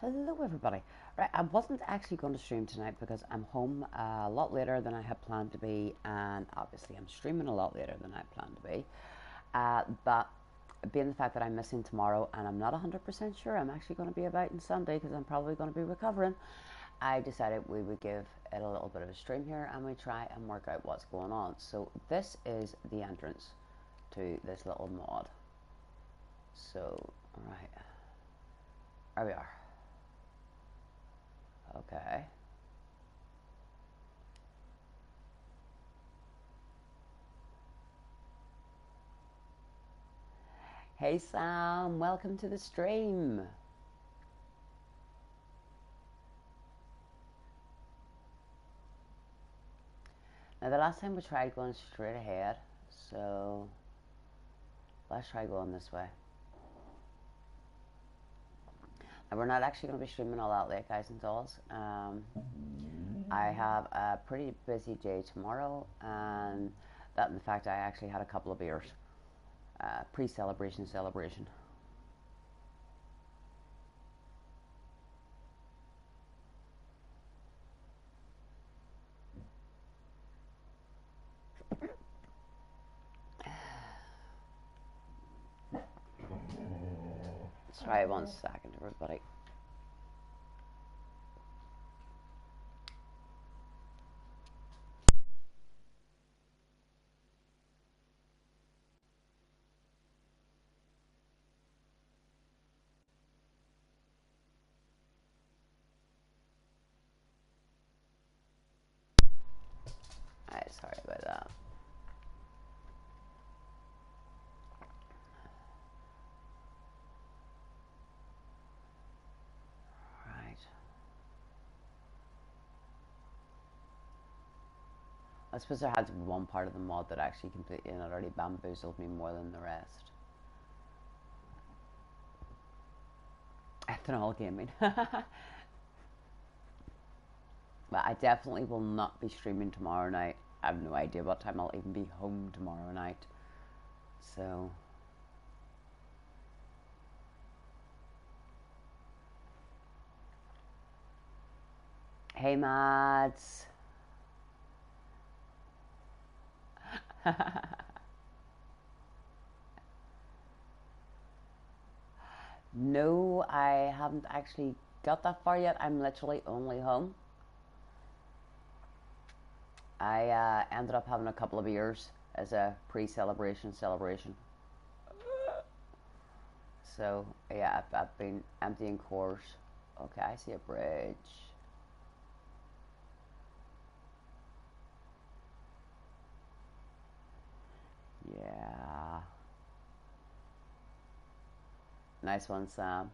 Hello, everybody. Right, I wasn't actually going to stream tonight because I'm home a lot later than I had planned to be, and obviously I'm streaming a lot later than I planned to be. But being the fact that I'm missing tomorrow and I'm not 100% sure I'm actually going to be about on Sunday because I'm probably going to be recovering, I decided we would give it a little bit of a stream here and we try and work out what's going on. So, this is the entrance to this little mod. So, right, there we are. Okay. Hey Sam, welcome to the stream. Now the last time we tried going straight ahead, so let's try going this way. Now we're not actually going to be streaming all that late, guys and dolls. I have a pretty busy day tomorrow, and that in fact I actually had a couple of beers. Pre-celebration celebration. Let's try it 1 second, everybody. Alright, sorry about that. Right. I suppose there had to be one part of the mod that actually completely and utterly bamboozled me more than the rest. Ethanol gaming. But I definitely will not be streaming tomorrow night. I have no idea what time I'll even be home tomorrow night. So. Hey, Mads. No, I haven't actually got that far yet. I'm literally only home. I ended up having a couple of beers as a pre-celebration celebration. So, yeah, I've been emptying cores. Okay, I see a bridge. Yeah. Nice one, Sam.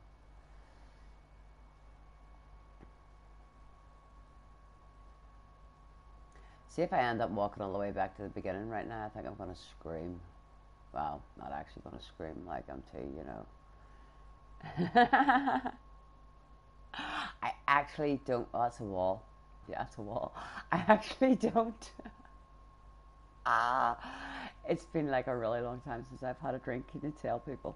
See if I end up walking all the way back to the beginning right now. I think I'm going to scream. Well, not actually going to scream like I'm too, you know. I actually don't. Oh, that's a wall. Yeah, it's a wall. I actually don't. Ah, it's been like a really long time since I've had a drink. Can you tell people?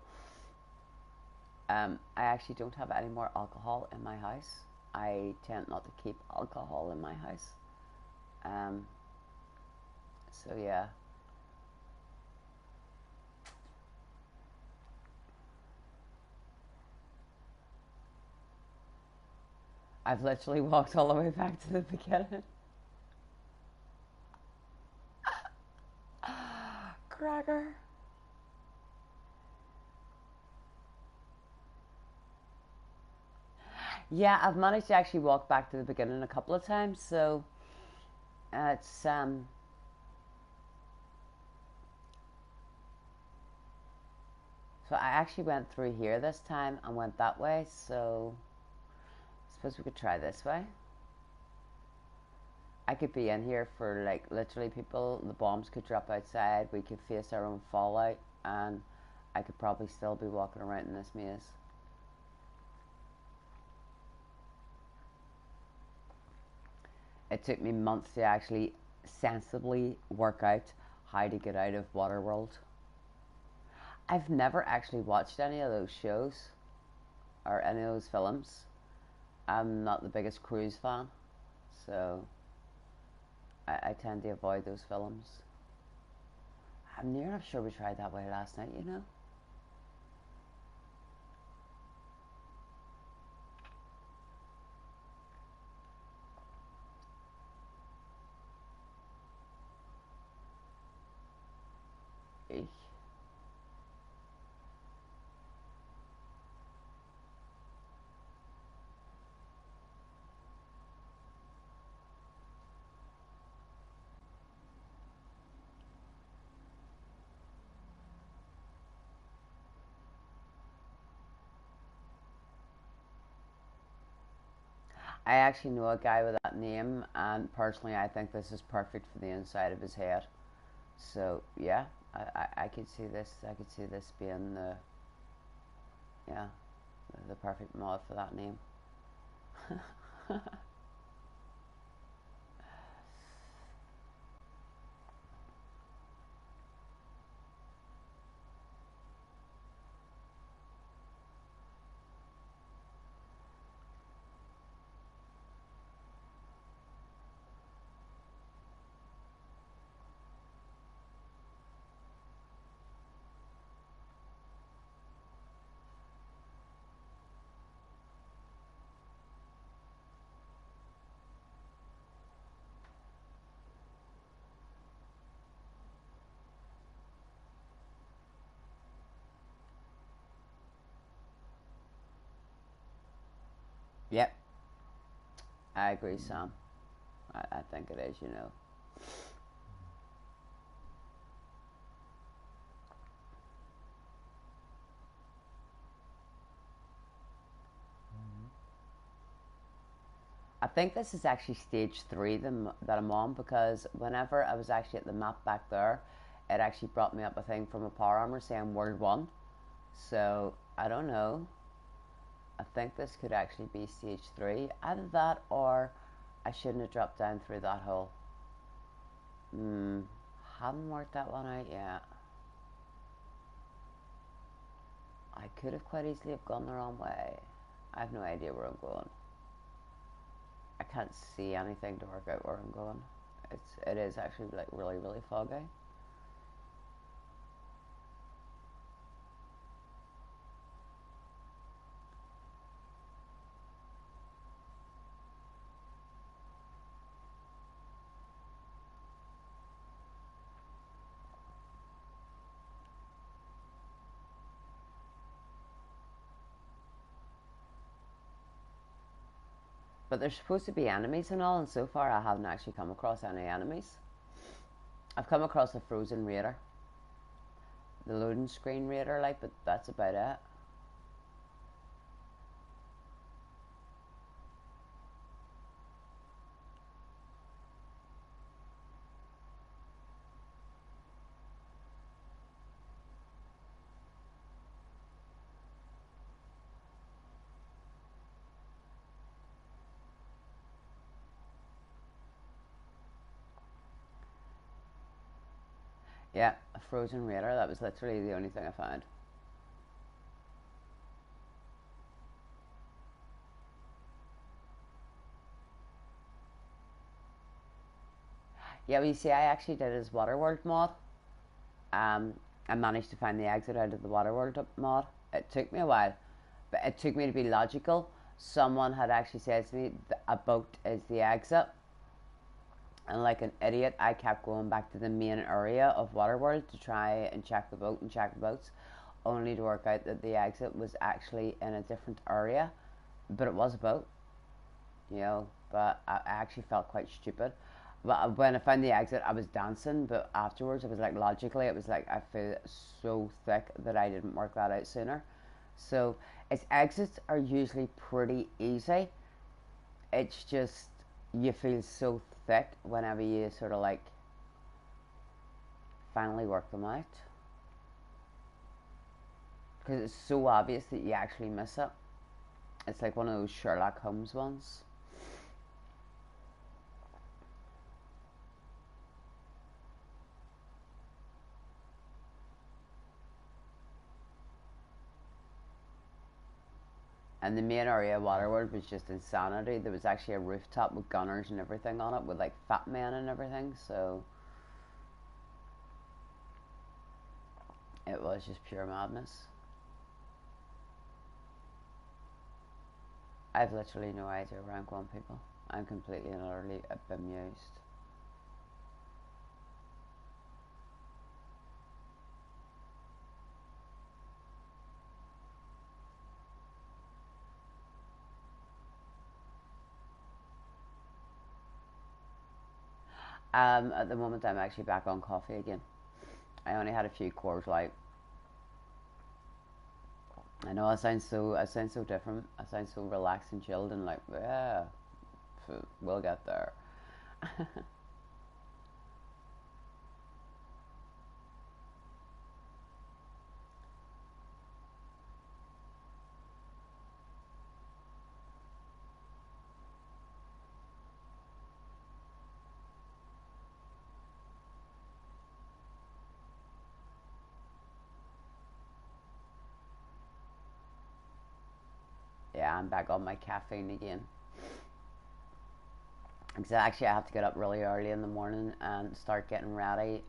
I actually don't have any more alcohol in my house. I tend not to keep alcohol in my house. Um, so yeah. I've literally walked all the way back to the beginning. Cracker. Yeah, I've managed to actually walk back to the beginning a couple of times, so it's so I actually went through here this time and went that way, so I suppose we could try this way. I could be in here for like literally people, the bombs could drop outside, we could face our own fallout, and I could probably still be walking around in this maze. It took me months to actually sensibly work out how to get out of Waterworld. I've never actually watched any of those shows or any of those films. I'm not the biggest cruise fan, so I tend to avoid those films. I'm near enough sure we tried that way last night, you know? Eek. I actually know a guy with that name, and personally, I think this is perfect for the inside of his head. So yeah, I could see this. I could see this being the, yeah, the perfect mod for that name. Yep, I agree, Sam. I think it is, you know. I think this is actually stage 3 that I'm on, because whenever I was actually at the map back there, it actually brought me up a thing from a power armor saying World 1. So, I don't know. I think this could actually be stage 3. Either that or I shouldn't have dropped down through that hole. Haven't worked that one out yet. I could have quite easily have gone the wrong way. I have no idea where I'm going. I can't see anything to work out where I'm going. It is actually like really, really foggy. But there's supposed to be enemies and all, and so far I haven't actually come across any enemies. I've come across a frozen raider, the loading screen raider, like, but that's about it. Yeah, a frozen raider. That was literally the only thing I found. Yeah, well, you see, I actually did his Waterworld mod. Um, I managed to find the exit out of the Waterworld mod. It took me a while, but it took me to be logical. Someone had actually said to me, a boat is the exit. And like an idiot, I kept going back to the main area of Waterworld to try and check the boat and check the boats, only to work out that the exit was actually in a different area. But it was a boat, you know. But I actually felt quite stupid. But when I found the exit, I was dancing. But afterwards, it was like logically, it was like I feel so thick that I didn't work that out sooner. So its exits are usually pretty easy. It's just you feel so thick whenever you sort of like finally work them out, because it's so obvious that you actually miss it. It's like one of those Sherlock Holmes ones. And the main area of Waterworld was just insanity. There was actually a rooftop with gunners and everything on it, with like fat men and everything. So it was just pure madness. I've literally no idea where I'm going, people. I'm completely and utterly bemused. At the moment, I'm actually back on coffee again. I only had a few Coors Light. I know I sound so different. I sound so relaxed and chilled and like, yeah, we'll get there. Yeah, I'm back on my caffeine again. Because actually, I have to get up really early in the morning and start getting ready.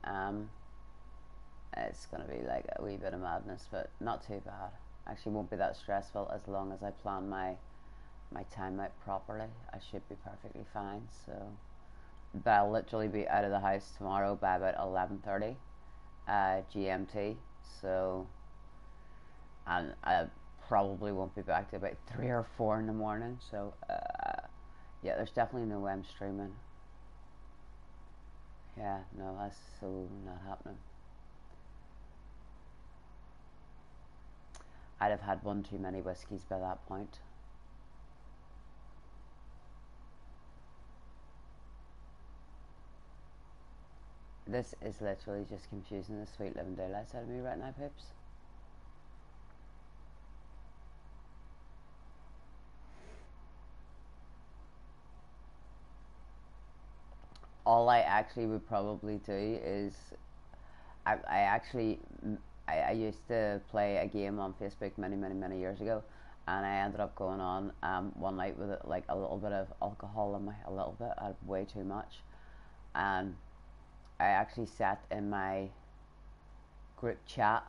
It's gonna be like a wee bit of madness, but not too bad. Actually, won't be that stressful as long as I plan my time out properly. I should be perfectly fine. So, but I'll literally be out of the house tomorrow by about 11:30 GMT. So, and I probably won't be back to about 3 or 4 in the morning. So, yeah, there's definitely no way I'm streaming. Yeah, no, that's so not happening. I'd have had one too many whiskies by that point. This is literally just confusing the sweet living daylights out of me right now, peeps. All I actually would probably do is I actually I used to play a game on Facebook many years ago, and I ended up going on one night with like a little bit of alcohol in my a little bit. I had way too much, and I actually sat in my group chat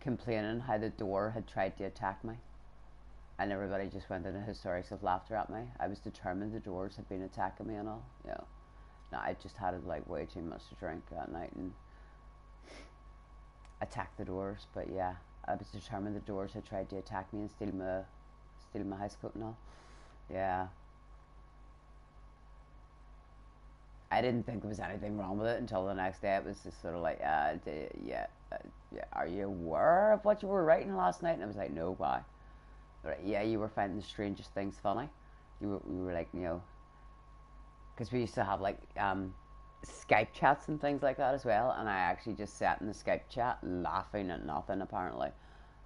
complaining how the door had tried to attack me, and everybody just went into hysterics of laughter at me. I was determined the doors had been attacking me and all. Yeah. No, I just had like way too much to drink that night and attacked the doors. But yeah, I was determined the doors had tried to attack me and steal my house coat and all. Yeah, I didn't think there was anything wrong with it until the next day. It was just sort of like, yeah, yeah. Are you aware of what you were writing last night? And I was like, no, why? They're like, yeah, you were finding the strangest things funny. We were like, because we used to have like Skype chats and things like that as well, and I actually just sat in the Skype chat laughing at nothing apparently,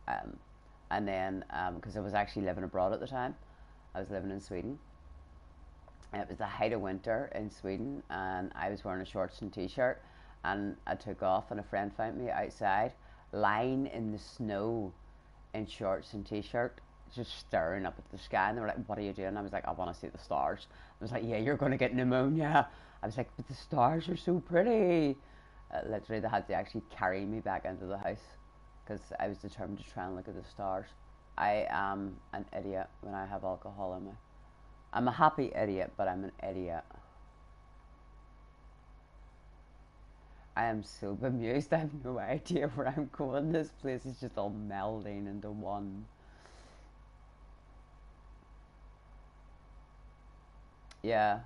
um, and then because I was actually living abroad at the time, I was living in Sweden, and it was the height of winter in Sweden, and I was wearing a shorts and t-shirt, and I took off, and a friend found me outside, lying in the snow, in shorts and t-shirt, just staring up at the sky, and they were like, "What are you doing?" I was like, "I want to see the stars." I was like, "Yeah, you're going to get pneumonia." I was like, "But the stars are so pretty." Literally, they had to actually carry me back into the house because I was determined to try and look at the stars. I am an idiot when I have alcohol in me. I'm a happy idiot, but I'm an idiot. I am so bemused. I have no idea where I'm going. This place is just all melding into one. Yeah,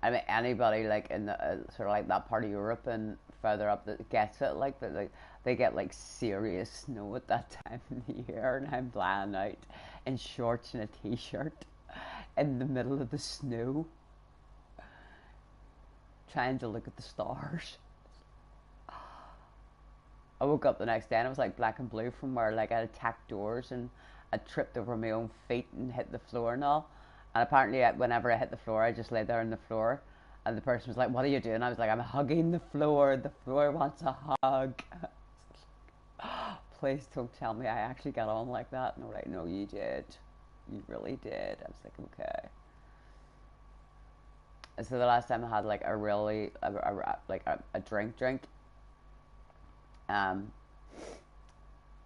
I mean, anybody like in the sort of like that part of Europe and further up that gets it, like that, like they get like serious snow at that time of the year, and I'm lying out in shorts and a t-shirt in the middle of the snow, trying to look at the stars. I woke up the next day and it was like black and blue from where like I attacked doors and I tripped over my own feet and hit the floor and all. And apparently, whenever I hit the floor, I just lay there on the floor. And the person was like, "What are you doing?" I was like, "I'm hugging the floor. The floor wants a hug." please don't tell me I actually got on like that. And they're like, no, you did. You really did. I was like, okay. And so the last time I had like a really, like a drink, um,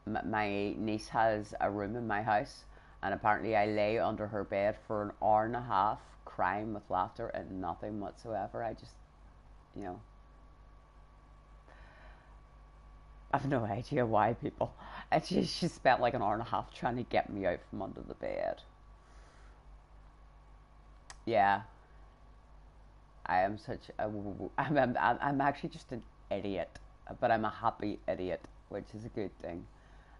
my niece has a room in my house, and apparently I lay under her bed for an hour and a half, crying with laughter and nothing whatsoever. I just, you know, I've no idea why people. And she spent like an hour and a half trying to get me out from under the bed. Yeah, I am such a. I'm actually just an idiot, but I'm a happy idiot, which is a good thing.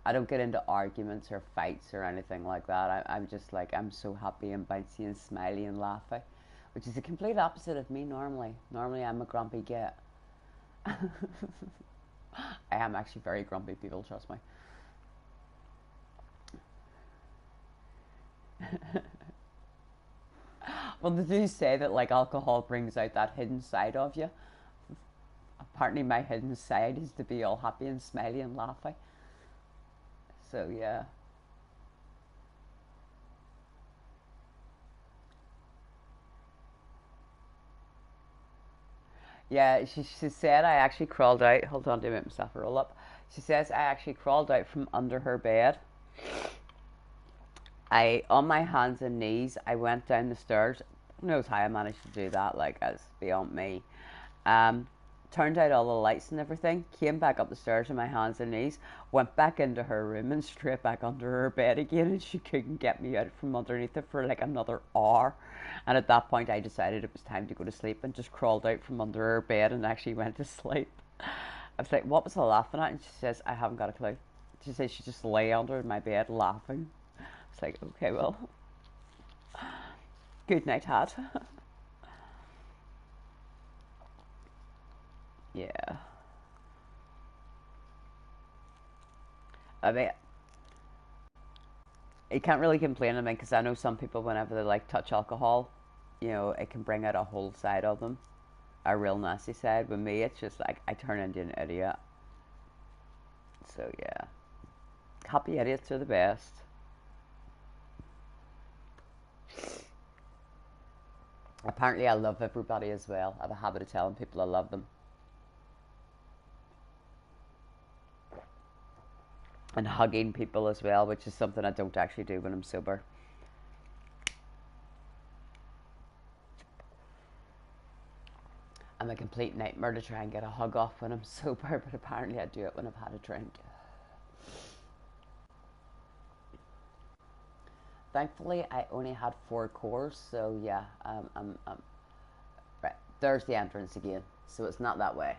I don't get into arguments or fights or anything like that. I'm just like, I'm so happy and bouncy and smiley and laughing, which is the complete opposite of me normally. Normally, I'm a grumpy git. I am actually very grumpy, people, trust me. Well, they do say that like alcohol brings out that hidden side of you. Apparently, my hidden side is to be all happy and smiley and laughing. So yeah. Yeah, she said I actually crawled out. Hold on to make myself roll up. She says I actually crawled out from under her bed. On my hands and knees, I went down the stairs. Who knows how I managed to do that? Like, it's beyond me. Um, Turned out all the lights and everything. Came back up the stairs on my hands and knees. Went back into her room and straight back under her bed again. And she couldn't get me out from underneath it for like another hour. And at that point, I decided it was time to go to sleep and just crawled out from under her bed and actually went to sleep. I was like, what was I laughing at? And she says, I haven't got a clue. She says she just lay under my bed laughing. It's like, okay, well, good night, Hat. Yeah. I mean, you can't really complain. I mean, because I know some people, whenever they like touch alcohol, you know, it can bring out a whole side of them, a real nasty side. With me, it's just like I turn into an idiot. So yeah, happy idiots are the best. Apparently, I love everybody as well. I have a habit of telling people I love them and hugging people as well, which is something I don't actually do when I'm sober. I'm a complete nightmare to try and get a hug off when I'm sober, but apparently I do it when I've had a drink. Thankfully, I only had 4 course, so yeah, right. There's the entrance again, so it's not that way.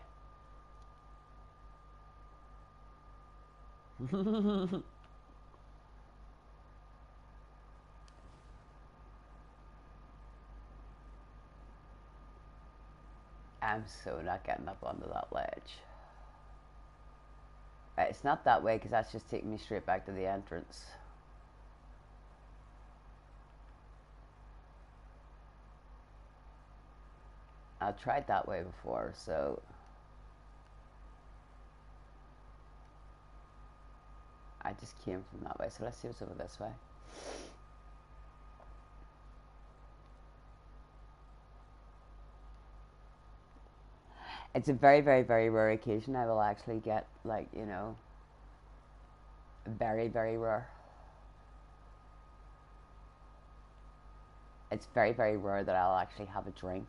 I'm so not getting up onto that ledge. Right, it's not that way because that's just taking me straight back to the entrance. I've tried that way before, so I just came from that way. So let's see what's over this way. It's a very, very, very rare occasion I will actually get, like, you know, very, very rare. It's very, very rare that I'll actually have a drink.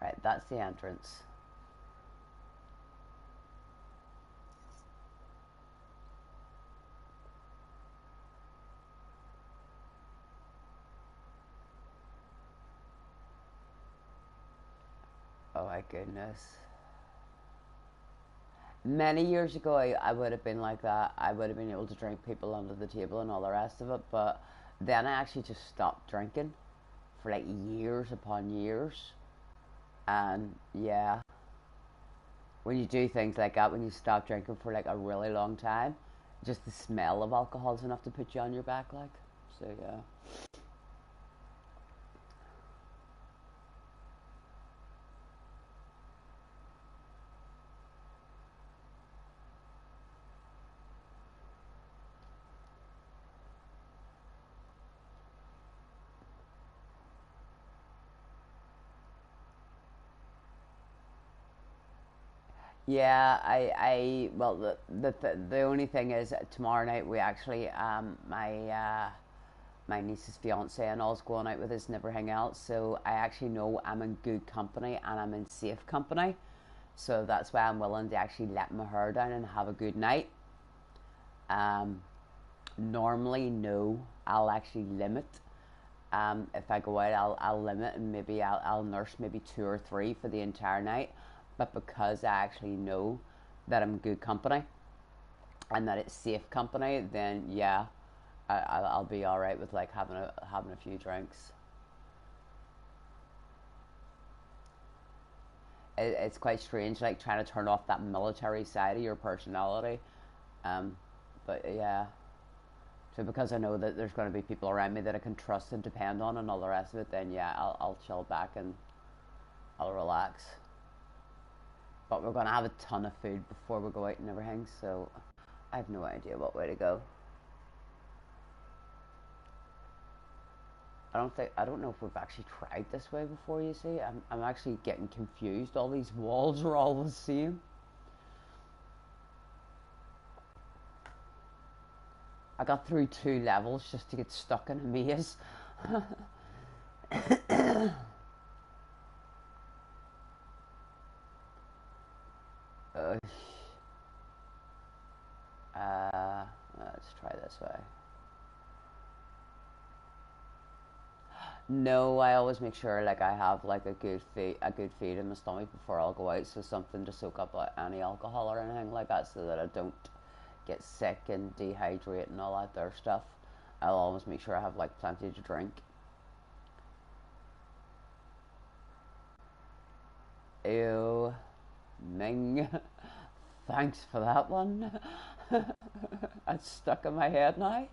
Right, that's the entrance. Oh my goodness. Many years ago, I would have been like that. I would have been able to drink people under the table and all the rest of it. But then I actually just stopped drinking for like years upon years. And yeah, when you do things like that, when you stop drinking for like a really long time, just the smell of alcohol is enough to put you on your back. Like, So yeah. Yeah, well, the only thing is tomorrow night we actually, my niece's fiance and all's going out with us and everything else. So I actually know I'm in good company and I'm in safe company. So that's why I'm willing to actually let my hair down and have a good night. Um, Normally, no, I'll actually limit. If I go out, I'll limit and maybe I'll nurse maybe two or three for the entire night. But because I actually know that I'm good company and that it's safe company, then yeah, I'll be all right with like having a few drinks. It's quite strange, like trying to turn off that military side of your personality. Um, but yeah, so because I know that there's going to be people around me that I can trust and depend on and all the rest of it, then yeah, I'll chill back and I'll relax. But we're going to have a ton of food before we go out and everything, so I have no idea what way to go. I don't know if we've actually tried this way before. You see, I'm actually getting confused. All these walls are all the same. I got through 2 levels just to get stuck in a maze. uh, let's try this way. No, I always make sure like I have like a good feed in my stomach before I'll go out, so something to soak up any alcohol or anything like that, so that I don't get sick and dehydrate and all that there stuff. I'll always make sure I have like plenty to drink. Ew, Ming. Thanks for that one. That's stuck in my head now.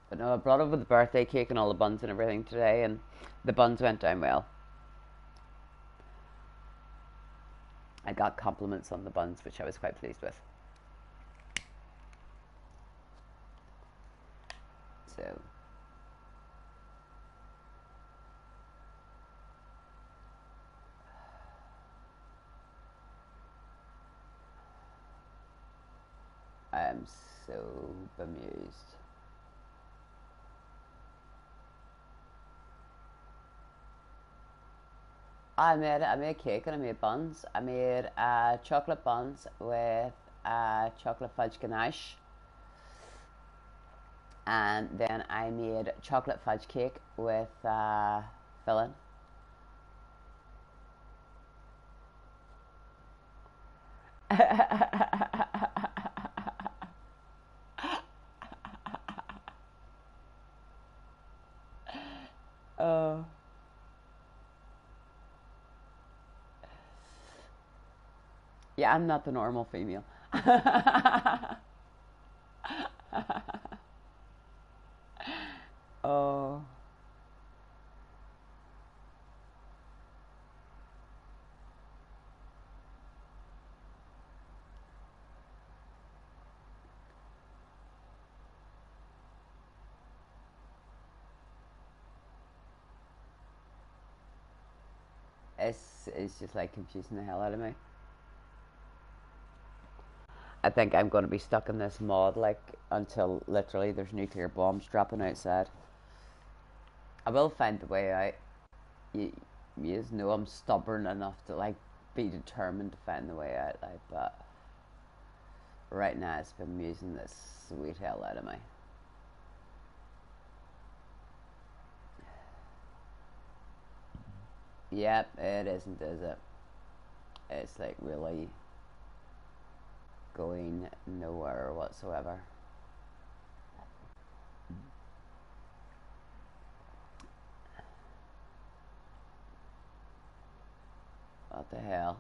But no, I brought over the birthday cake and all the buns and everything today, and the buns went down well. I got compliments on the buns, which I was quite pleased with. So, I am so bemused. I made cake and I made buns. I made chocolate buns with chocolate fudge ganache, and then I made chocolate fudge cake with filling. Oh, yeah, I'm not the normal female. Oh, it's just like confusing the hell out of me. I think I'm going to be stuck in this mod like until literally there's nuclear bombs dropping outside. I will find the way out. You, you just know I'm stubborn enough to like be determined to find the way out. Like, but right now it's been amusing the sweet hell out of me. Yep, it isn't, is it? It's like really going nowhere whatsoever. What the hell?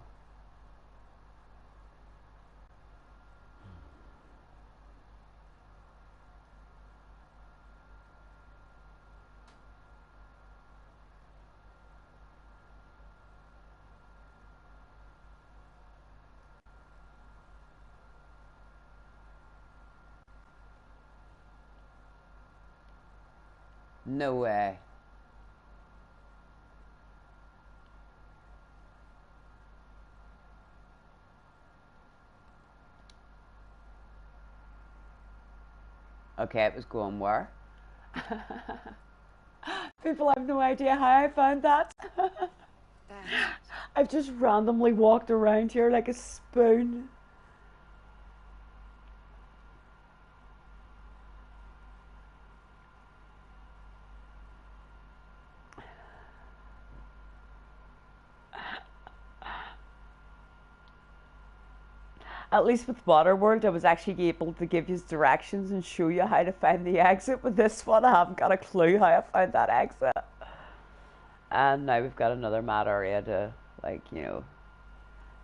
No way. Okay, it was going where? People have no idea how I found that. I've just randomly walked around here like a spoon. At least with Waterworld, I was actually able to give you directions and show you how to find the exit. With this one, I haven't got a clue how I found that exit. And now we've got another mad area to, like, you know,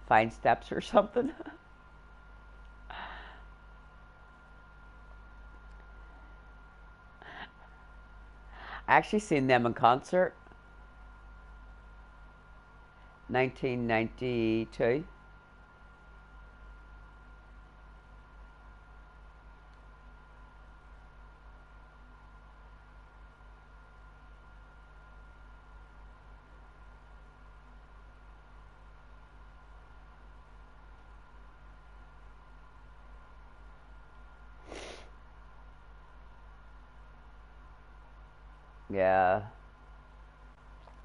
find steps or something. I actually seen them in concert, 1992. Yeah.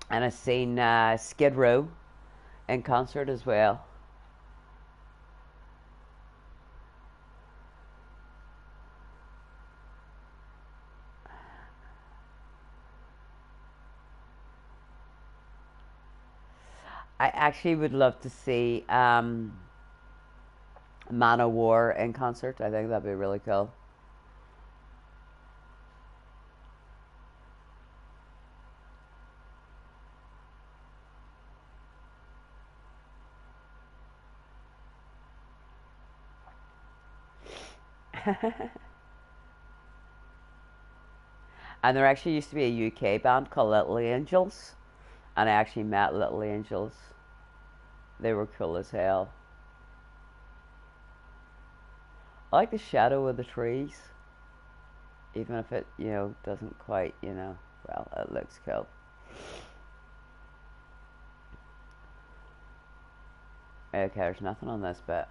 And I seen Skid Row in concert as well. I actually would love to see Man of War in concert. I think that'd be really cool. And there actually used to be a UK band called Little Angels, and I actually met Little Angels. They were cool as hell. I like the shadow of the trees, even if it, you know, doesn't quite, you know, well, it looks cool. Okay, there's nothing on this bit.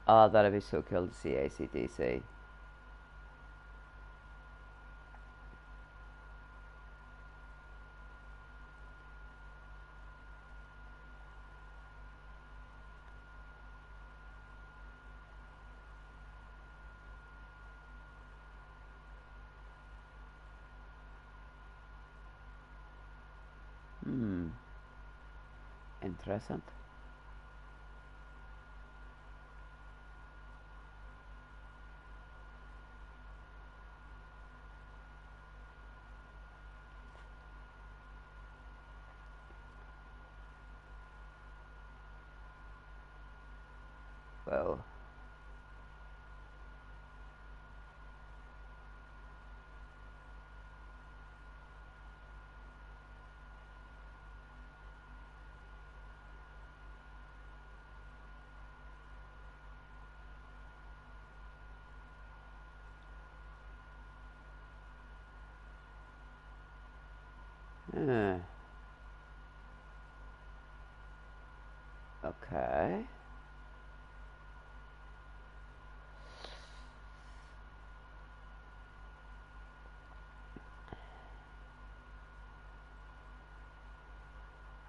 Oh, that'd be so cool to see AC/DC. Hmm, interesting. Whoa. Hmm. Okay.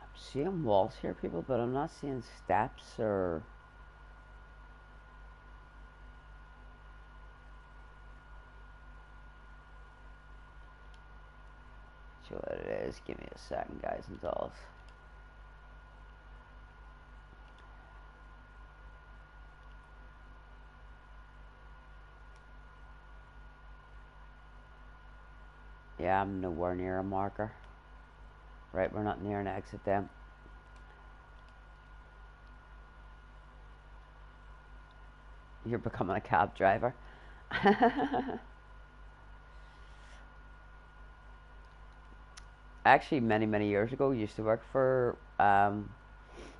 I'm seeing walls here, people, but I'm not seeing steps or. See what it is. Give me a second, guys and dolls. Yeah, I'm nowhere near a marker. Right, we're not near an exit then. You're becoming a cab driver. Actually, many years ago, used to work for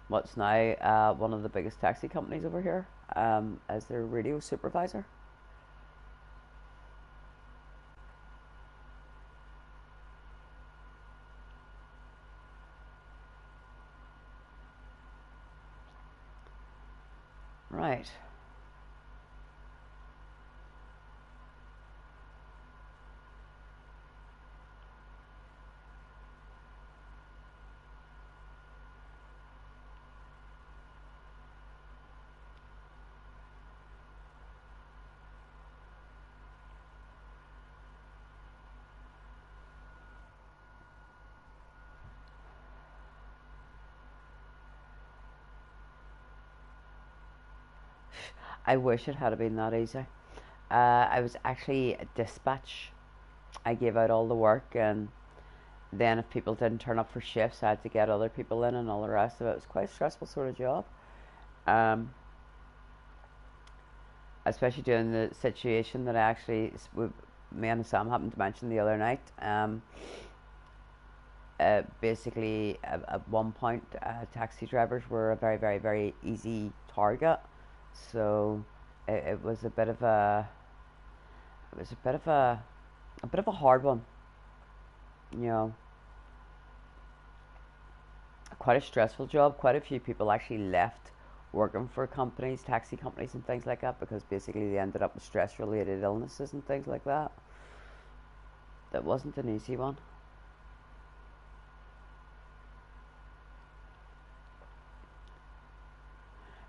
what's now one of the biggest taxi companies over here as their radio supervisor. Right. I wish it had been that easy. I was actually a dispatch. I gave out all the work, and then if people didn't turn up for shifts, I had to get other people in and all the rest of it. It was quite a stressful sort of job. Um, Especially during the situation that I actually, me and Sam happened to mention the other night. Basically, at one point, taxi drivers were a very easy target. So it was a bit of a, it was a bit of a hard one. You know, quite a stressful job. Quite a few people actually left working for companies, taxi companies, and things like that because basically they ended up with stress-related illnesses and things like that. That wasn't an easy one.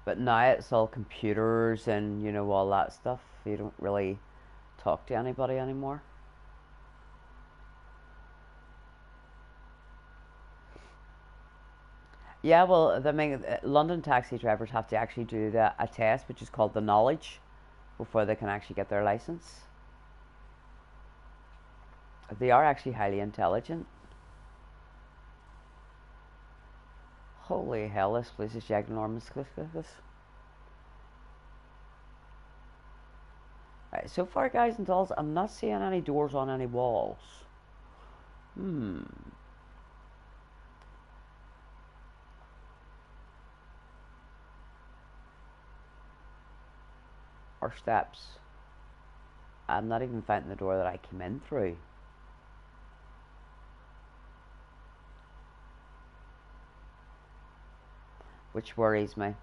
But now it's all computers and all that stuff. You don't really talk to anybody anymore. Yeah, well, I mean, London taxi drivers have to actually do a test, which is called the knowledge, before they can actually get their license. They are actually highly intelligent. Holy hell, this place is ginormous. Right, so far, guys and dolls, I'm not seeing any doors on any walls. Hmm. Or steps. I'm not even finding the door that I came in through. Which worries me.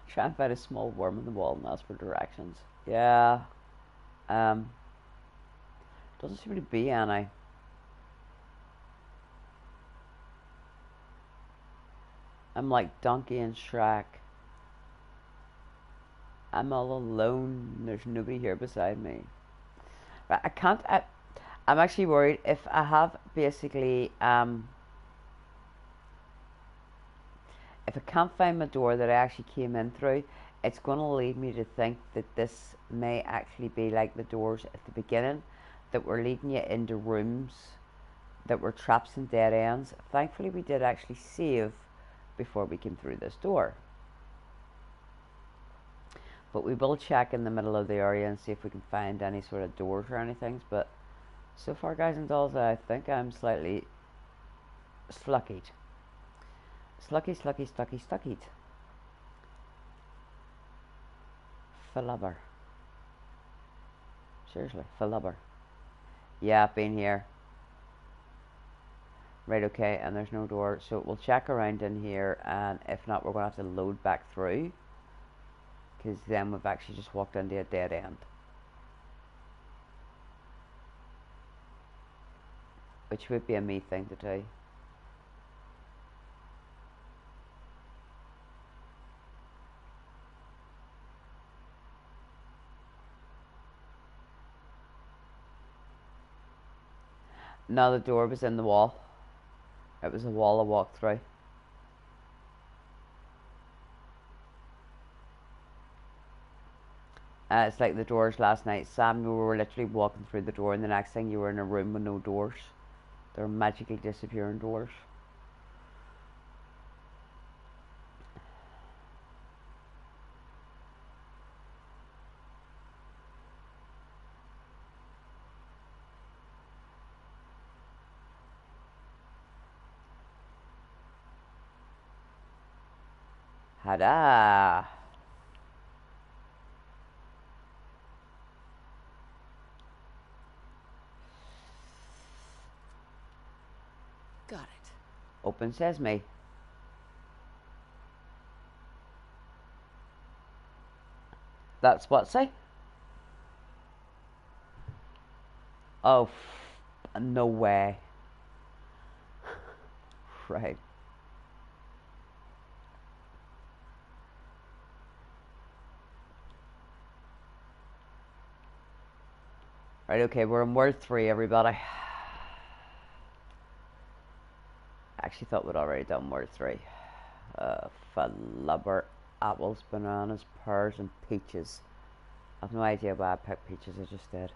Try and find a small worm in the wall and ask for directions. Yeah. Um. Doesn't seem to be any. I'm like Donkey and Shrek. I'm all alone. There's nobody here beside me. Right, I can't. I'm actually worried if I have basically if I can't find my door that I actually came in through, it's going to lead me to think that this may actually be like the doors at the beginning that were leading you into rooms that were traps and dead ends. Thankfully, we did actually save before we came through this door. But we will check in the middle of the area and see if we can find any sort of doors or anything. But so far, guys and dolls, I think I'm slightly sluckied. Stuckied. Flubber. Seriously, flubber. Yeah, I've been here. Right, okay, and there's no door, so we'll check around in here, and if not, we're going to have to load back through, because then we've actually just walked into a dead end. Which would be a me thing to do. No, the door was in the wall. It was a wall I walked through. It's like the doors last night, Sam. We were literally walking through the door, and the next thing you were in a room with no doors. They're magically disappearing doors. Hada! Got it. Open sesame. That's what, say? Oh, no way. Right. Right, okay, we're in word 3, everybody. I actually thought we'd already done word 3. Flubber, apples, bananas, pears, and peaches. I have no idea why I picked peaches, I just did.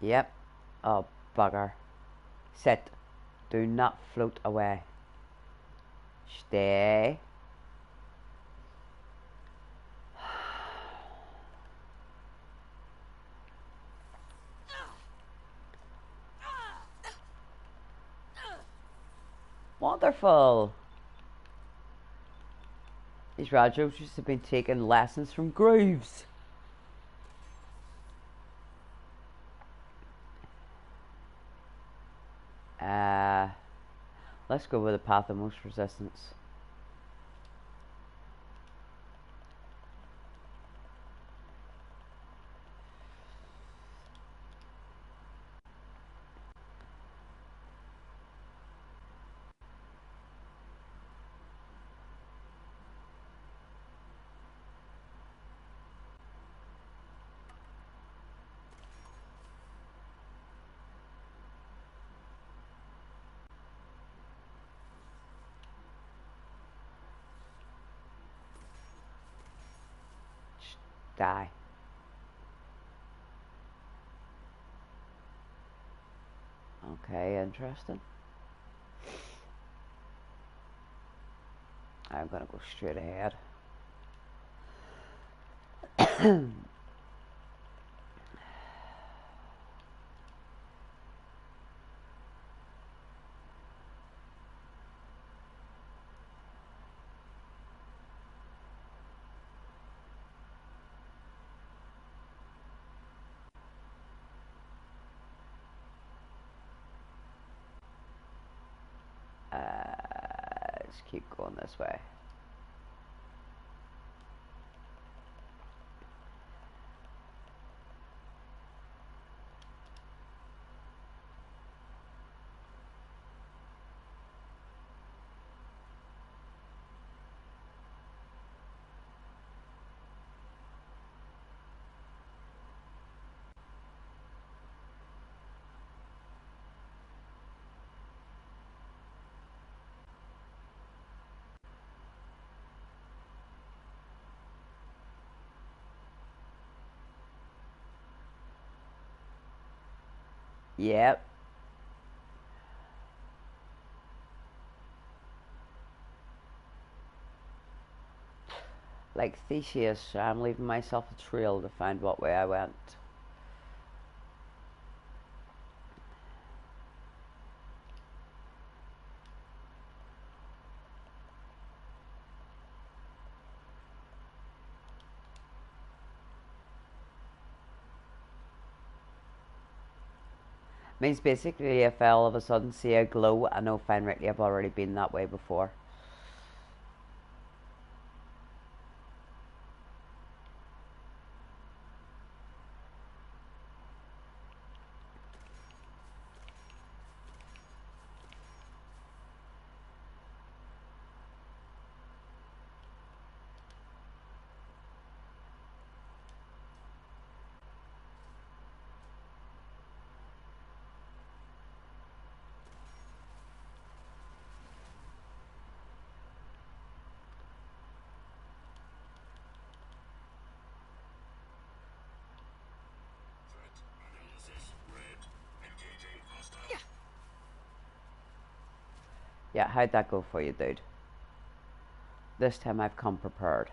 Yep. Oh, bugger. Sit. Do not float away. Stay. Wonderful. These Rajos have been taking lessons from Grooves. Let's go with the path of most resistance. Die. Okay, interesting. I'm gonna go straight ahead. Let's keep going this way. Yep. Like Theseus, I'm leaving myself a trail to find what way I went. Means basically if I all of a sudden see a glow, I know fine rightly I've already been that way before. Yeah, how'd that go for you, dude? This time I've come prepared.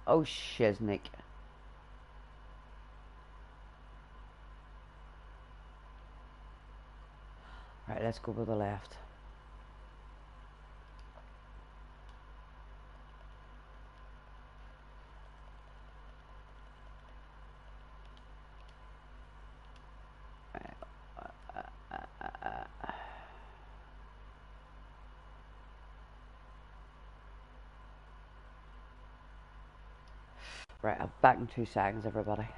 Oh, shiznick. Right, let's go with the left. Right, I'm back in 2 seconds, everybody.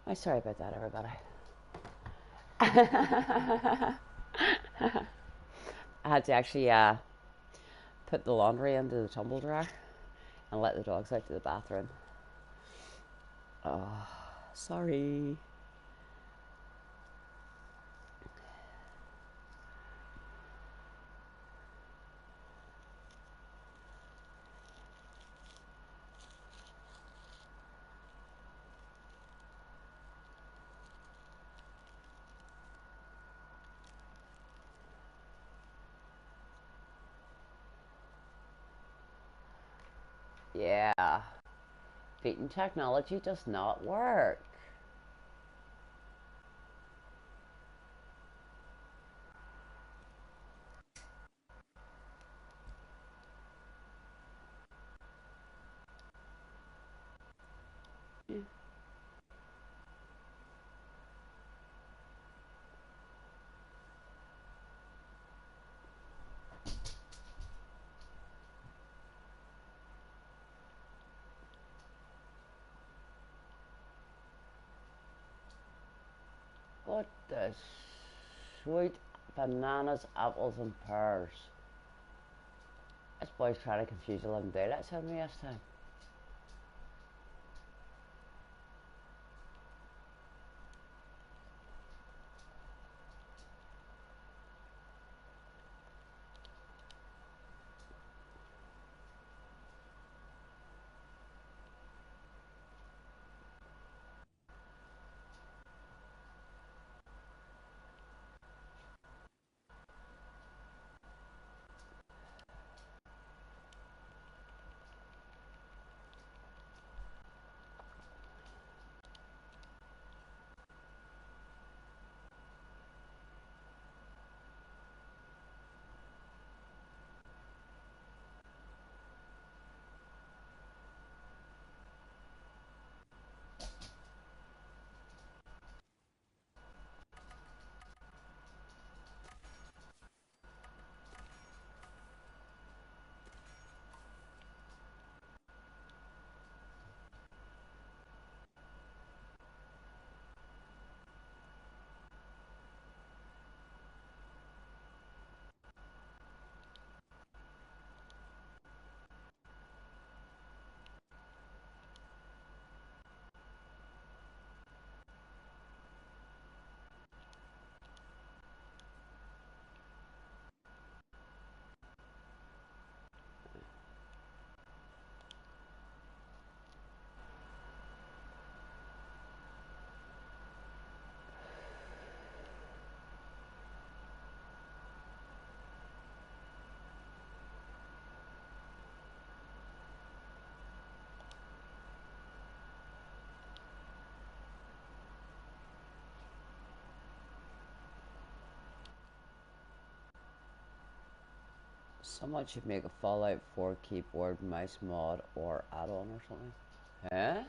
I'm sorry about that, everybody. I had to actually put the laundry into the tumble dryer and let the dogs out to the bathroom. Oh, sorry. Yeah. Beating technology does not work. What the sweet bananas, apples, and pears? This boy's trying to confuse the living daylights out of me this time. Someone should make a Fallout 4 keyboard mouse mod or add-on or something. Huh?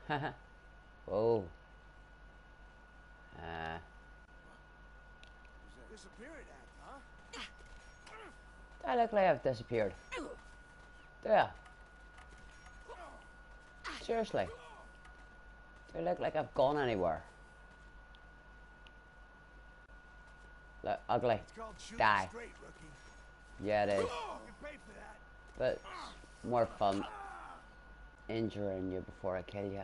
Haha. Whoa. Disappeared act, huh? I look like I've disappeared. Yeah. Seriously. Do I look like I've gone anywhere? Look, ugly. It's called shooting Die. straight, rookie. Yeah, it is. You can pay for that. But it's more fun injuring you before I kill you.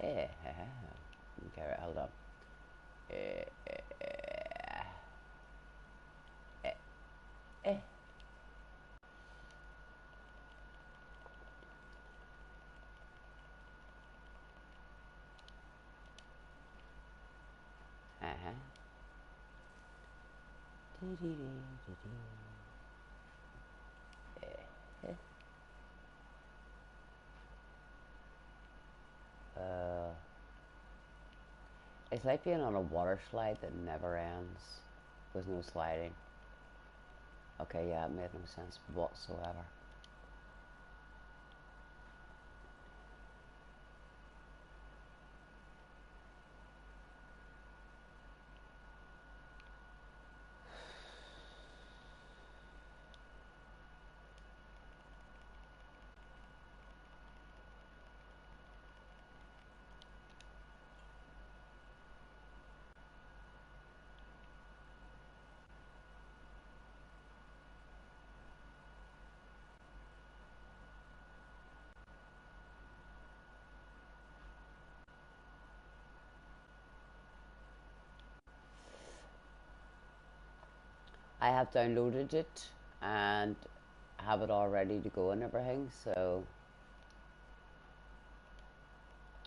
Okay, right, hold on. Eh, eh. It's like being on a water slide that never ends. There's no sliding. Okay, yeah, it made no sense whatsoever. I have downloaded it and have it all ready to go and everything, so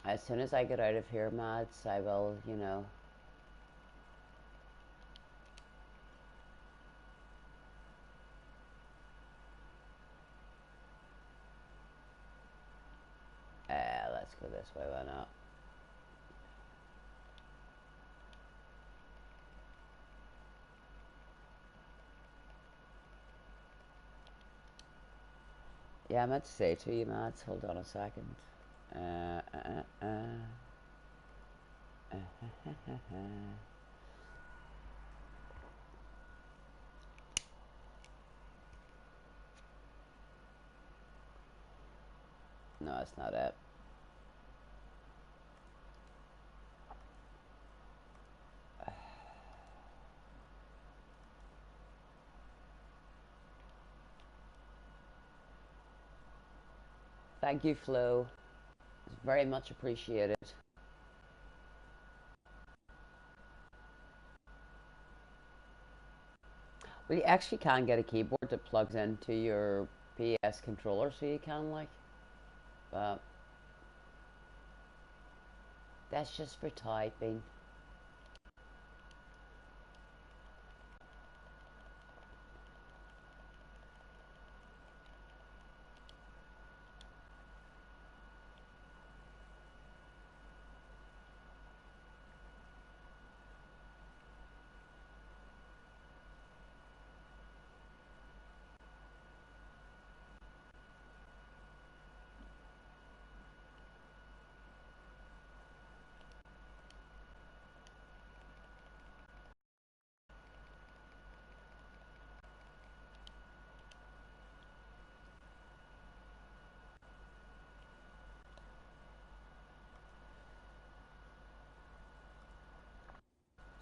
as soon as I get out of here, Mads, I will, you know. Let's go this way, why not? Yeah, I meant to say to you, Mads, hold on a second. No, that's not it. Thank you, Flo. It's very much appreciated. Well, you actually can get a keyboard that plugs into your PS controller, so you can, like, but that's just for typing.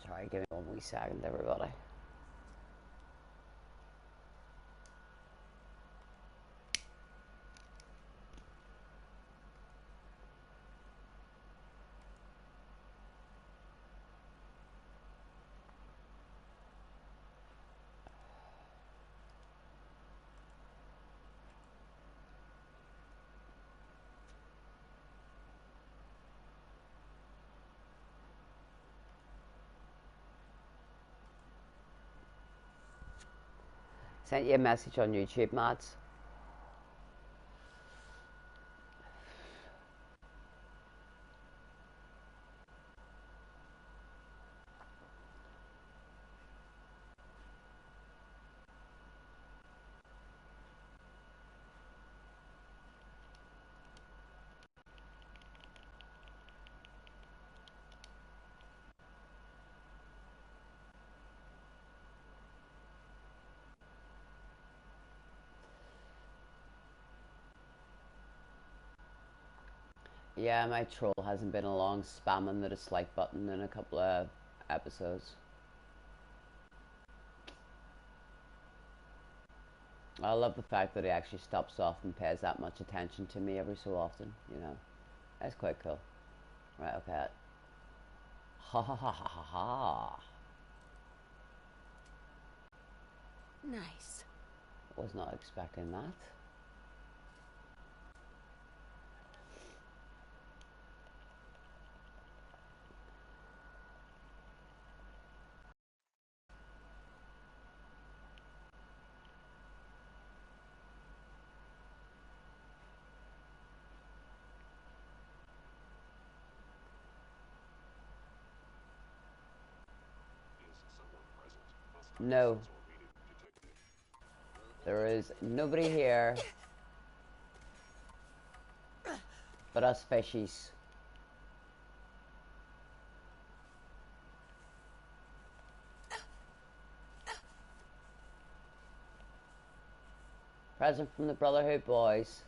Sorry, give me 1 wee second, everybody. Sent you a message on YouTube, Mads. Yeah, my troll hasn't been along spamming the dislike button in a couple of episodes. I love the fact that he actually stops off and pays that much attention to me every so often, you know. That's quite cool. Right, okay. Ha ha ha ha ha ha. Nice. Was not expecting that. No. There is nobody here but us fishies. Present from the Brotherhood boys.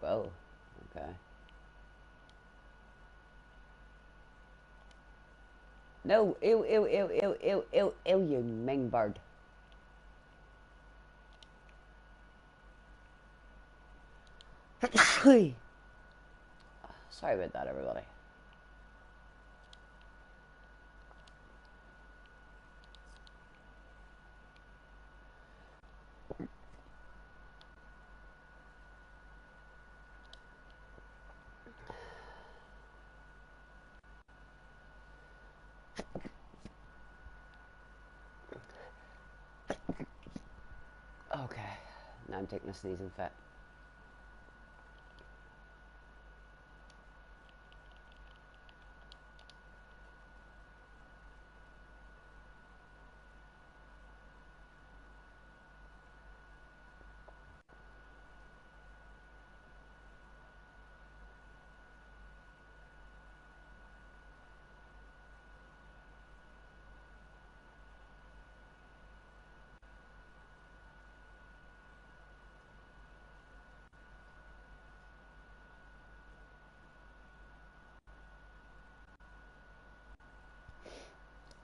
Whoa, okay. No, ew, ew, ew, ew, ew, ew, ew, you ming bird. Sorry about that, everybody. Okay, now I'm taking a sneezing fit.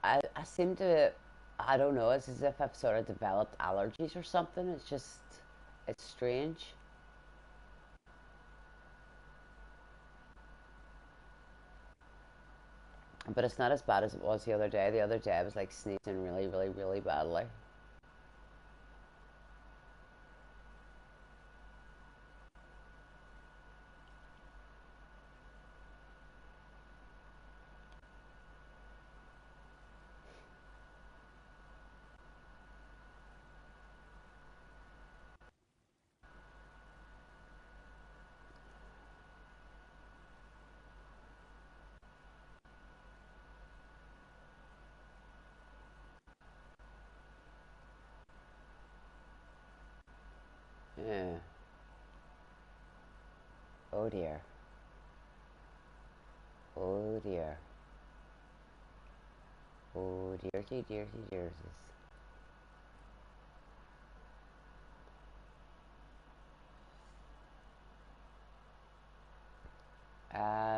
I seem to, I don't know, it's as if I've sort of developed allergies or something. It's just, it's strange. But it's not as bad as it was the other day. The other day I was like sneezing really, really, really badly. Yeah. Oh dear. Oh dear. Oh dearty, dearty, dearties.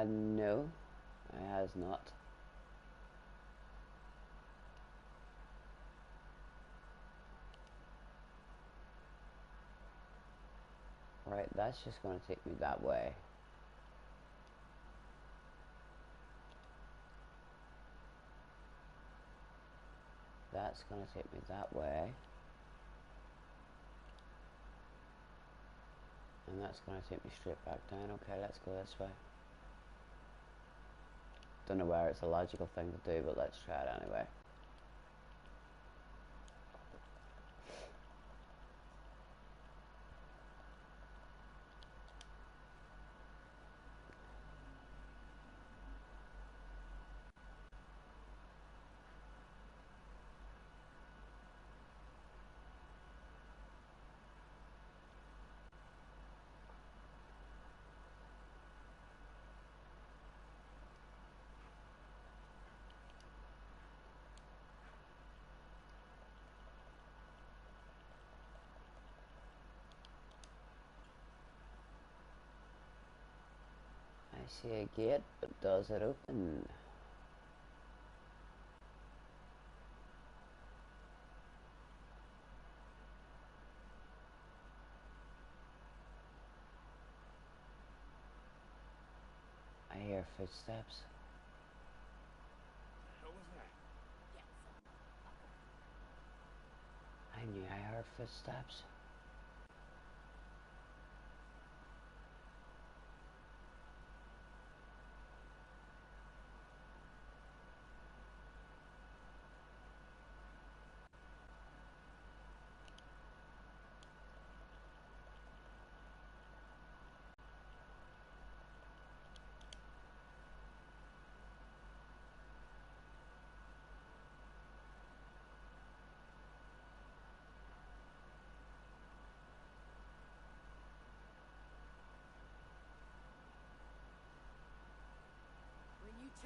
No, it has not. Right, that's just going to take me that way. That's going to take me that way. And that's going to take me straight back down. Okay, let's go this way. Don't know where it's a logical thing to do, but let's try it anyway. I see a gate, but does it open? I hear footsteps. What was that? I knew I heard footsteps.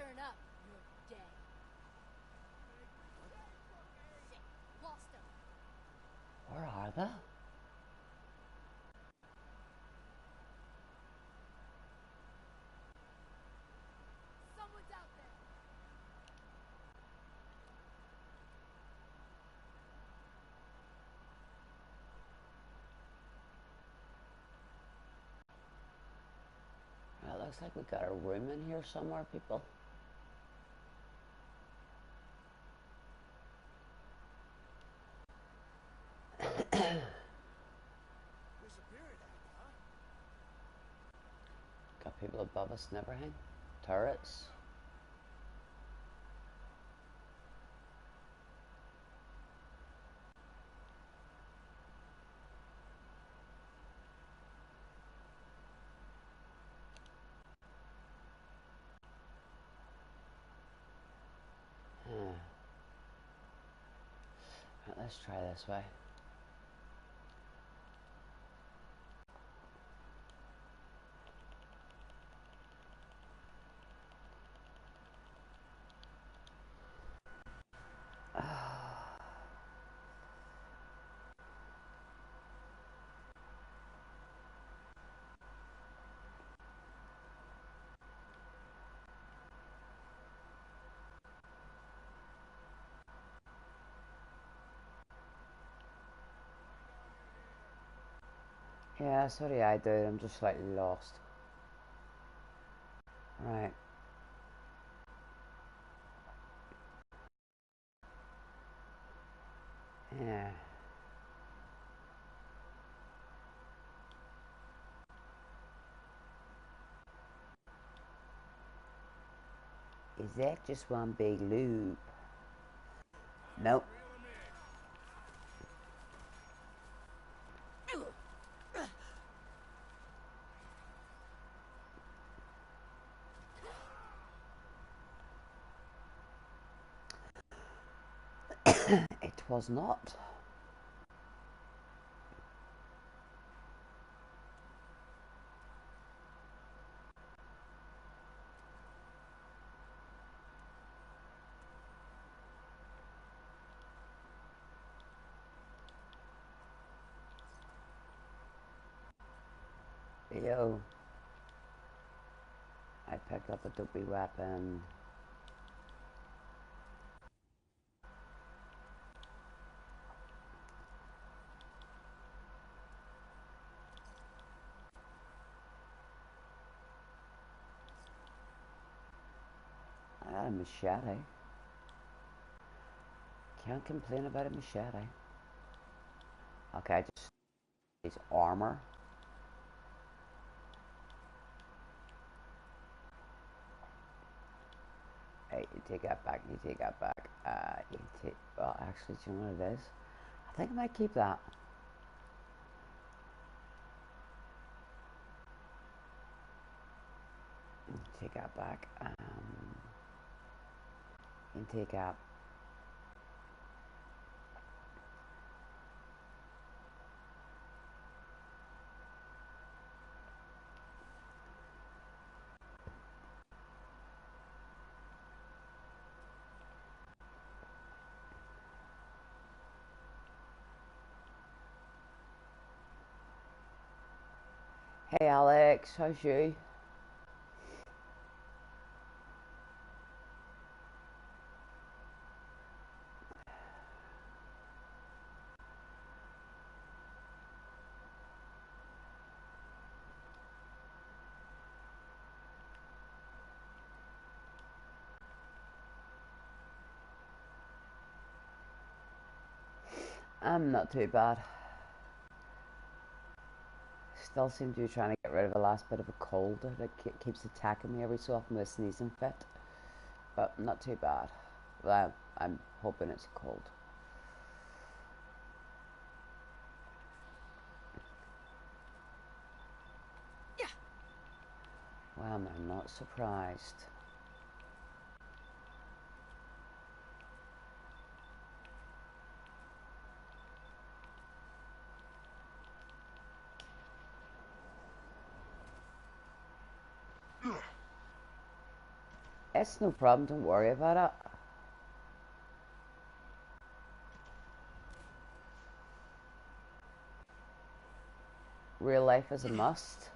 turn up, you're dead. Shit, lost him. Where are they? Someone's out there. It looks like we got a room in here somewhere, people. Disappeared at, huh? Got people above us and everything. Turrets. Right, let's try this way. Yeah, sorry I do. I'm just slightly lost. Right. Yeah. Is that just one big loop? Nope. It was not. Yo. I picked up a dopey weapon. I got a machete. Can't complain about a machete. Okay, I just it's armor. Hey, you take that back, you take that back. You take, well, actually, do you know what it is? I think I might keep that. You take that back. You take that. Hey, Alex, how's you? I'm not too bad. Still seem to be trying to get rid of the last bit of a cold that keeps attacking me every so often with a sneezing fit. But not too bad. Well, I'm hoping it's a cold. Yeah. Well, I'm not surprised. It's no problem, don't worry about it. Real life is a must.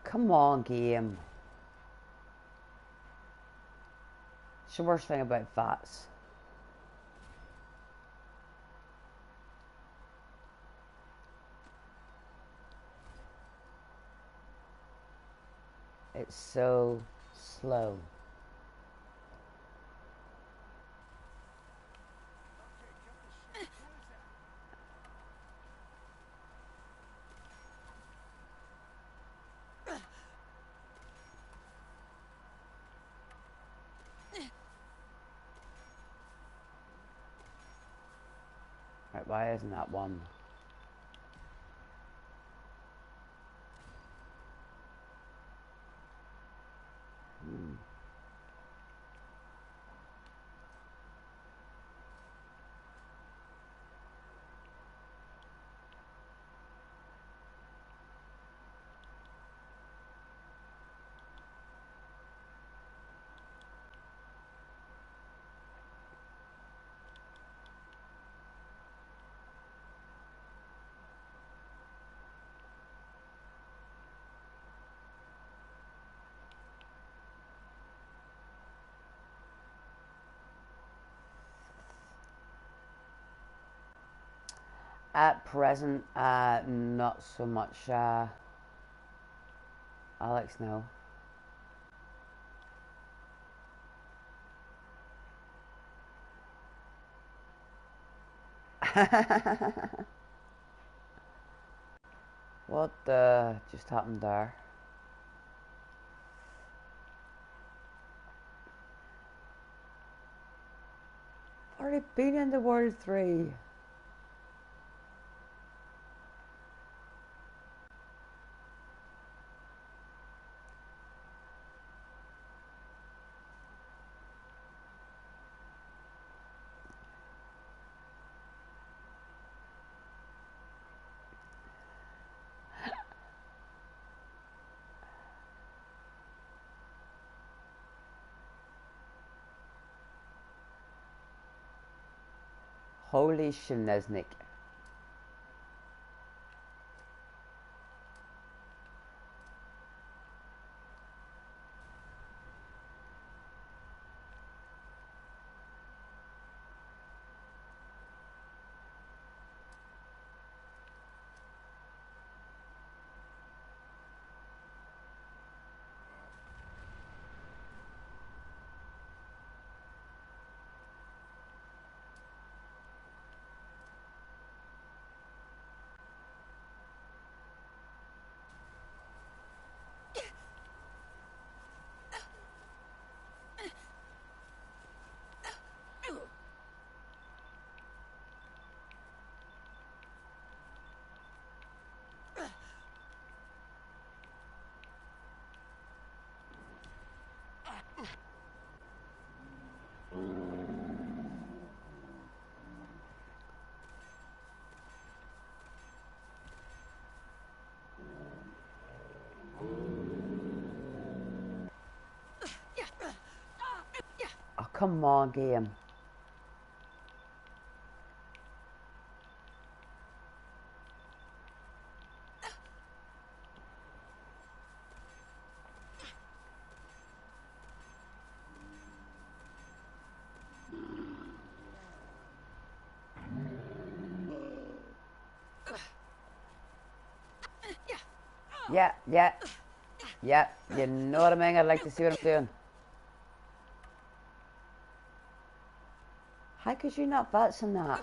Come on, game. It's the worst thing about VATS. It's so slow. Okay, cut the shit. Who is that? Right, why isn't that one? At present, not so much, Alex, no. What just happened there? Already been in the World 3. Holy shineznik. Oh, come on, game. Yeah, yeah, yeah. You know what I mean? I'd like to see what I'm doing. How could you not VATS on that?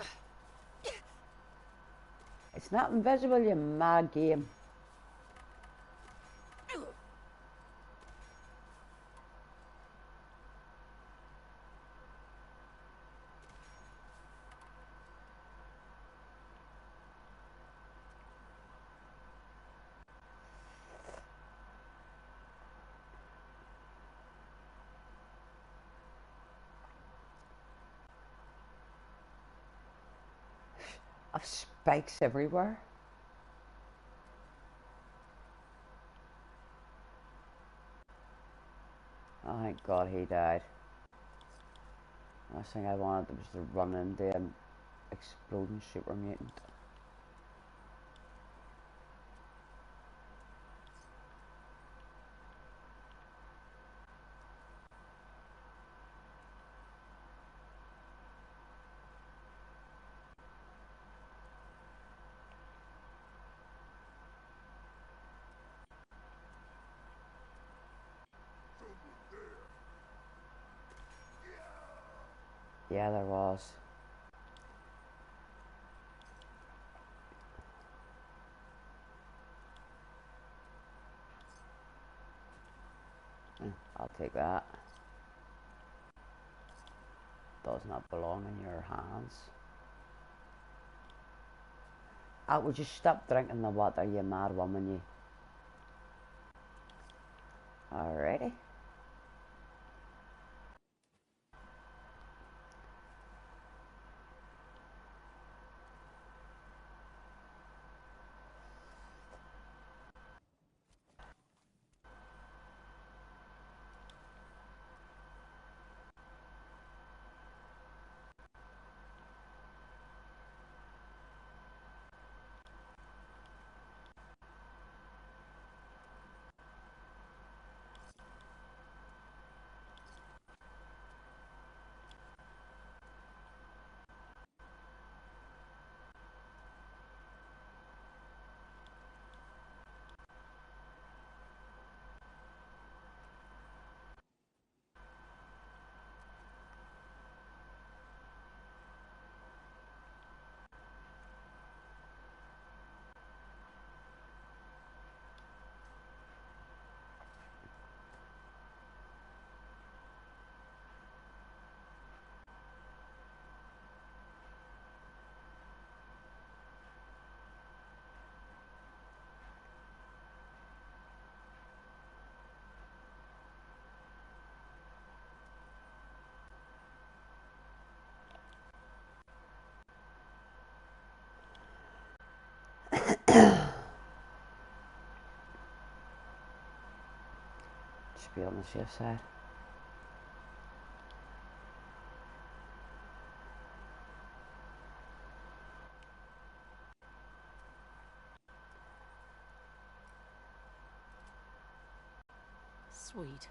It's not invisible, you mad game. I've spikes everywhere. Oh, thank God he died. Last thing I wanted was to run into an exploding super mutant. Yeah, there was. I'll take that. Does not belong in your hands. Would you stop drinking the water, you mad woman, you? Alrighty. Just be on the safe side. Sweet.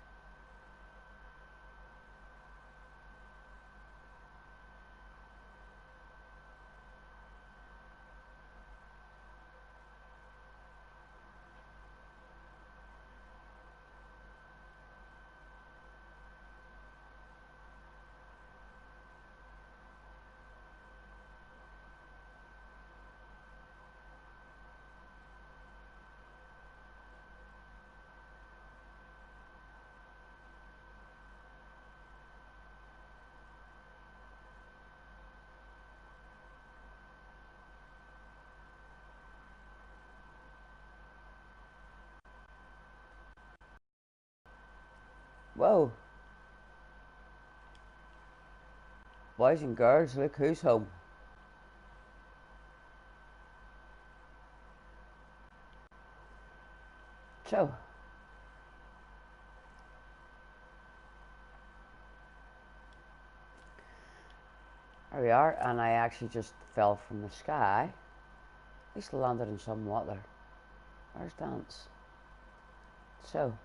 Whoa. Boys and girls, look who's home. So, there we are, and I actually just fell from the sky. At least landed in some water. Where's Dance? So,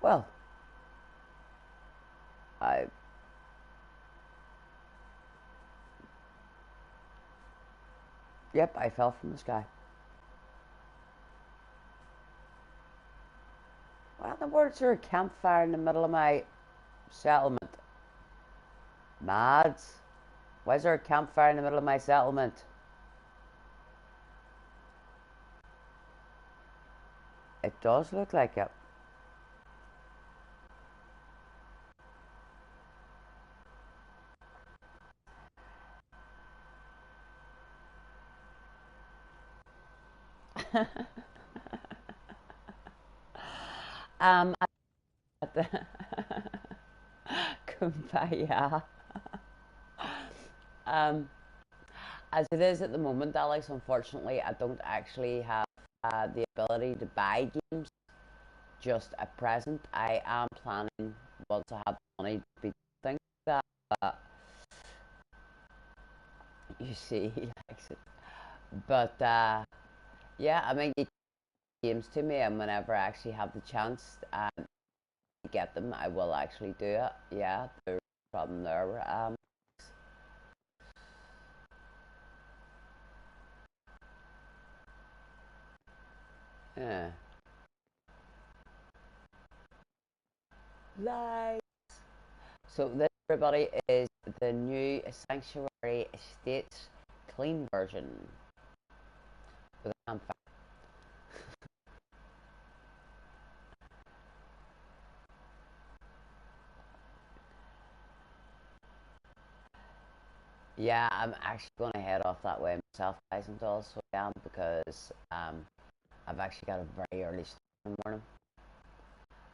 well, I... Yep, I fell from the sky. Why in the world is there a campfire in the middle of my settlement? Mads? Why is there a campfire in the middle of my settlement? It does look like it. At the Kumbaya. Um, as it is at the moment, Alex, unfortunately, I don't actually have the ability to buy games just at present. I am planning, once I have the money, to be things like that. But you see, he likes it. But yeah, I mean, you games to me, and whenever I actually have the chance to get them, I will actually do it. Yeah, there's no problem there. Yeah. Live. So this, everybody, is the new Sanctuary Estates clean version with a campfire. Yeah, I'm actually going to head off that way myself, guys and dolls, so I am, because I've actually got a very early start in the morning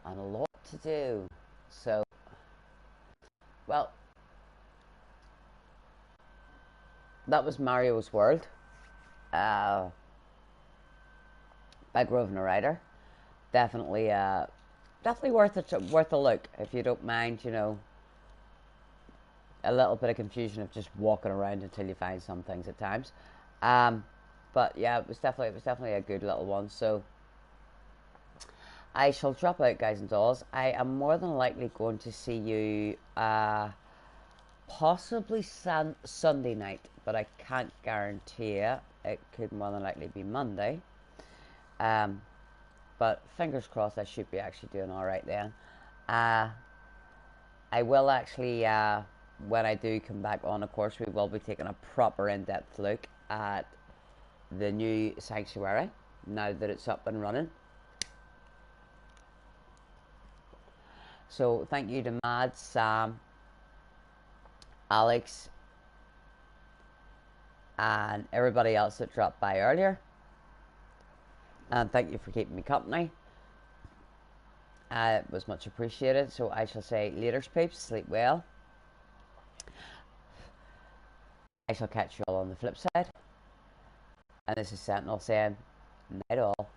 and a lot to do. So, well, that was Mario's World by Govnowriter. Definitely, definitely worth a look if you don't mind. A little bit of confusion of just walking around until you find some things at times. But yeah, it was definitely a good little one. So I shall drop out, guys and dolls. I am more than likely going to see you possibly Sunday night, but I can't guarantee it. It could more than likely be Monday. But fingers crossed, I should be actually doing all right then. I will actually, when I do come back on, of course, we will be taking a proper in-depth look at the new Sanctuary now that it's up and running. So thank you to Mad, Sam, Alex, and everybody else that dropped by earlier. And thank you for keeping me company. It was much appreciated. So I shall say later, peeps. Sleep well. I shall catch you all on the flip side. And this is Sentinel saying, night all.